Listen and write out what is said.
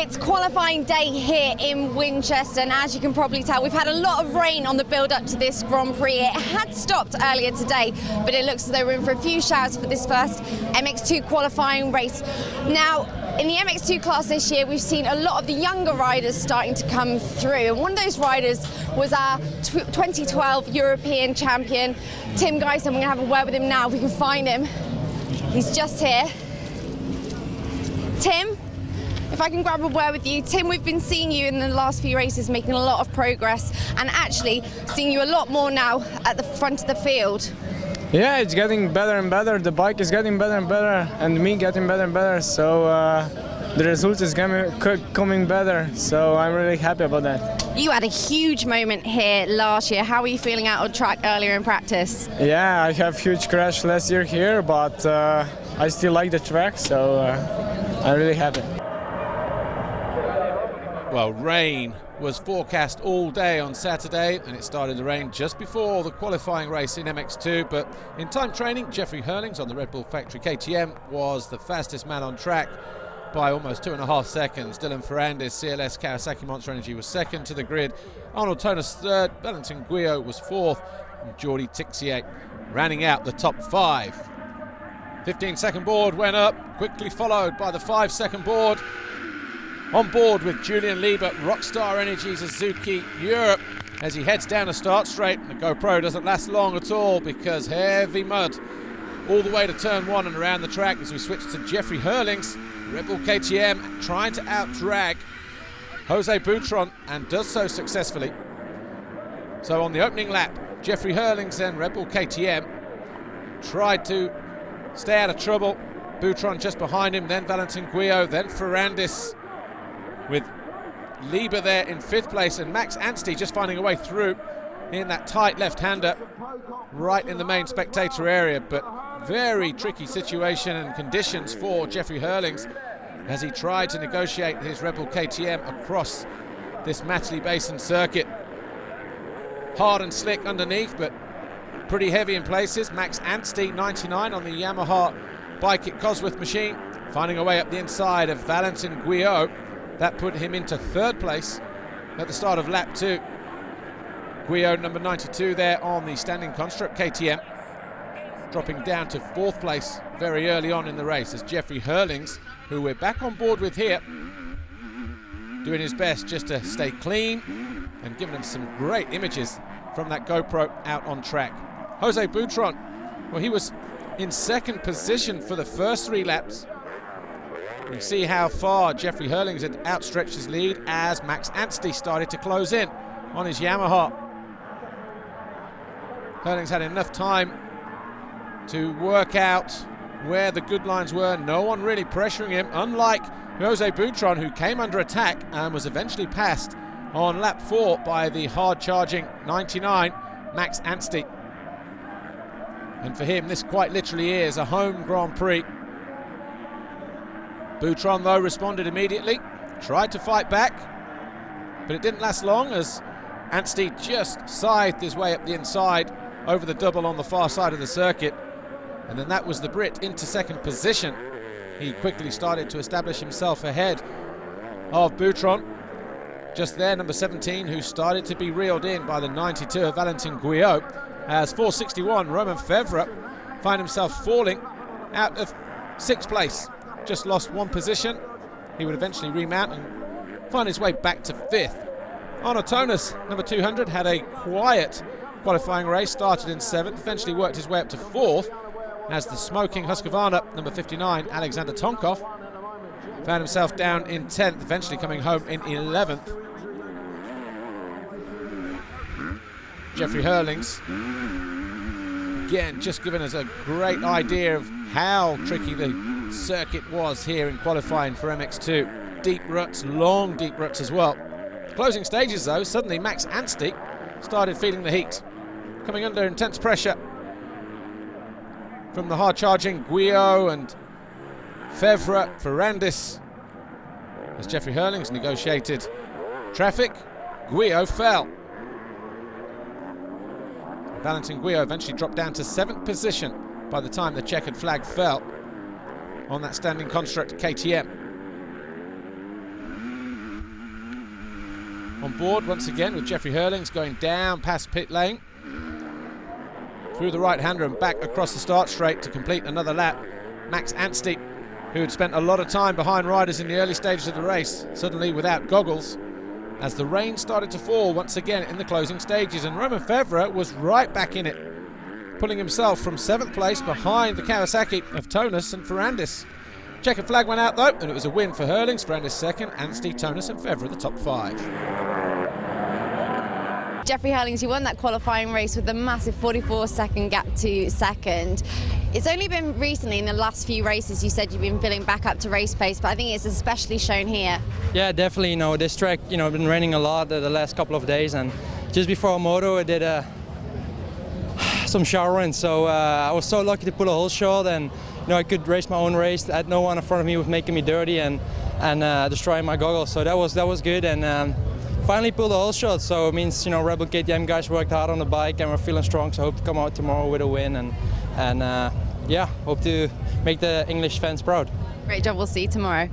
It's qualifying day here in Winchester, and as you can probably tell, we've had a lot of rain on the build-up to this Grand Prix. It had stopped earlier today, but it looks as though we're in for a few showers for this first MX2 qualifying race. Now, in the MX2 class this year, we've seen a lot of the younger riders starting to come through, and one of those riders was our 2012 European champion, Tim Geisen. We're going to have a word with him now if we can find him. He's just here. Tim, if I can grab a word with you. Tim, we've been seeing you in the last few races making a lot of progress, and actually seeing you a lot more now at the front of the field. Yeah, it's getting better and better. The bike is getting better and better, and me getting better and better. So the result is coming better. So I'm really happy about that. You had a huge moment here last year. How were you feeling out on track earlier in practice? Yeah, I have huge crash last year here, but I still like the track, so I'm really happy. Well, rain was forecast all day on Saturday, and it started to rain just before the qualifying race in MX2, but in time training, Jeffrey Hurlings on the Red Bull Factory KTM was the fastest man on track by almost 2.5 seconds. Dylan Ferrandis, CLS Kawasaki Monster Energy, was second to the grid. Arnold Tonis third, Valentin Guillot was fourth, and Jordi Tixier rounding out the top five. 15-second board went up, quickly followed by the 5-second board. On board with Julian Lieber, Rockstar Energy Suzuki Europe, as he heads down a start straight. The GoPro doesn't last long at all because heavy mud all the way to turn one and around the track as we switch to Jeffrey Hurlings. Red Bull KTM trying to out-drag Jose Boutron, and does so successfully. So on the opening lap, Jeffrey Hurlings and Red Bull KTM tried to stay out of trouble. Boutron just behind him, then Valentin Guillot, then Ferrandis, with Lieber there in 5th place, and Max Anstey just finding a way through in that tight left-hander right in the main spectator area. But very tricky situation and conditions for Jeffrey Hurlings as he tried to negotiate his Red Bull KTM across this Matterley Basin circuit. Hard and slick underneath, but pretty heavy in places. Max Anstey, 99 on the Yamaha Bike at Cosworth machine, finding a way up the inside of Valentin Guillot. That put him into 3rd place at the start of lap 2. Guillot, number 92 there on the standing construct KTM, dropping down to 4th place very early on in the race as Jeffrey Hurlings, who we're back on board with here, doing his best just to stay clean and giving him some great images from that GoPro out on track. Jose Boutron, well, he was in 2nd position for the first 3 laps. You see how far Jeffrey Hurlings had outstretched his lead as Max Anstey started to close in on his Yamaha. Hurlings had enough time to work out where the good lines were. No one really pressuring him, unlike Jose Boutron, who came under attack and was eventually passed on lap 4 by the hard-charging 99 Max Anstey. And for him, this quite literally is a home Grand Prix. Boutron, though, responded immediately, tried to fight back, but it didn't last long as Anstey just scythed his way up the inside over the double on the far side of the circuit. And then that was the Brit into 2nd position. He quickly started to establish himself ahead of Boutron. Just there, number 17, who started to be reeled in by the 92 of Valentin Guillot, as 461, Romain Fevre, find himself falling out of 6th place. Just lost 1 position. He would eventually remount and find his way back to 5th. Arnold Tonis, number 200, had a quiet qualifying race, started in 7th, eventually worked his way up to 4th, as the smoking Husqvarna, number 59, Alexander Tonkov, found himself down in 10th, eventually coming home in 11th. Jeffrey Hurlings, again, just giving us a great idea of how tricky the circuit was here in qualifying for MX2. Deep ruts, long deep ruts as well. Closing stages though, suddenly Max Anstey started feeling the heat, coming under intense pressure from the hard-charging Guillot and Fevre, Ferrandis. As Jeffrey Hurlings negotiated traffic, Guillot fell. Valentin Guillot eventually dropped down to 7th position by the time the checkered flag fell on that standing construct KTM. on board once again with Jeffrey Hurlings going down past pit lane. Through the right-hander and back across the start straight to complete another lap. Max Anstey, who had spent a lot of time behind riders in the early stages of the race, suddenly without goggles, as the rain started to fall once again in the closing stages, and Romain Febvre was right back in it, pulling himself from 7th place behind the Kawasaki of Tonus and Ferrandis. Checkered flag went out though, and it was a win for Hurlings, Ferrandis second, Anstey, Tonus and Febvre the top 5. Jeffrey Hurlings, you won that qualifying race with a massive 44-second gap to second. It's only been recently in the last few races you said you've been feeling back up to race pace, but I think it's especially shown here. Yeah, definitely. You know, this track, you know, been raining a lot the last couple of days, and just before Moto I did some showering, so I was so lucky to pull a whole shot, and you know, I could race my own race. I had no one in front of me with making me dirty and destroying my goggles, so that was good. And finally pulled a whole shot, so it means, you know, Red Bull KTM guys worked hard on the bike and we're feeling strong, so I hope to come out tomorrow with a win, and yeah, hope to make the English fans proud. Great job, we'll see you tomorrow.